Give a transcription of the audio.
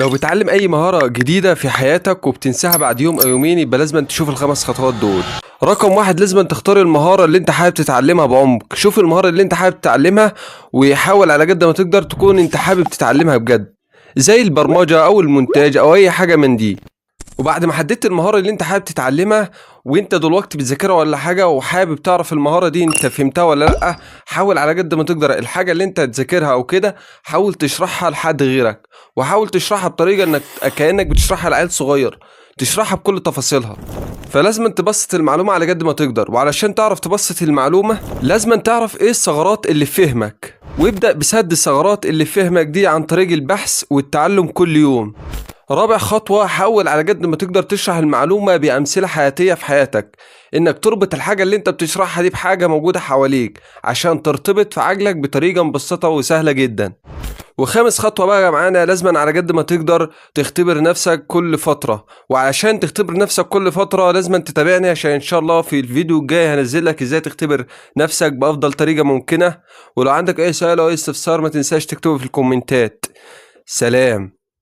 لو بتعلم اي مهارة جديدة في حياتك وبتنساها بعد يوم او يومين، يبقى لازم تشوف الخمس خطوات دول. رقم واحد، لازم تختار المهارة اللي انت حابب تتعلمها بعمق. شوف المهارة اللي انت حابب تتعلمها وحاول على قد ما تقدر تكون انت حابب تتعلمها بجد، زي البرمجة او المونتاج او اي حاجة من دي. وبعد ما حددت المهارة اللي انت حابب تتعلمها وانت دلوقتي بتذاكرها ولا حاجة وحابب تعرف المهارة دي انت فهمتها ولا لا، حاول على قد ما تقدر الحاجة اللي انت تذاكرها او كده حاول تشرحها لحد غيرك، وحاول تشرحها بطريقة انك كأنك بتشرحها لعيل صغير، تشرحها بكل تفاصيلها. فلازم تبسط المعلومة على قد ما تقدر، وعلشان تعرف تبسط المعلومة لازم تعرف ايه الثغرات اللي في فهمك، وابدأ بسد الثغرات اللي في فهمك دي عن طريق البحث والتعلم كل يوم. رابع خطوة، حاول على قد ما تقدر تشرح المعلومة بأمثلة حياتية في حياتك، إنك تربط الحاجة اللي أنت بتشرحها دي بحاجة موجودة حواليك عشان ترتبط في عقلك بطريقة مبسطة وسهلة جدا. وخامس خطوة بقى معانا، لازم على قد ما تقدر تختبر نفسك كل فترة، وعلشان تختبر نفسك كل فترة لازم تتابعني، عشان إن شاء الله في الفيديو الجاي هنزل لك إزاي تختبر نفسك بأفضل طريقة ممكنة. ولو عندك أي سؤال أو أي استفسار ما تنساش تكتبه في الكومنتات. سلام.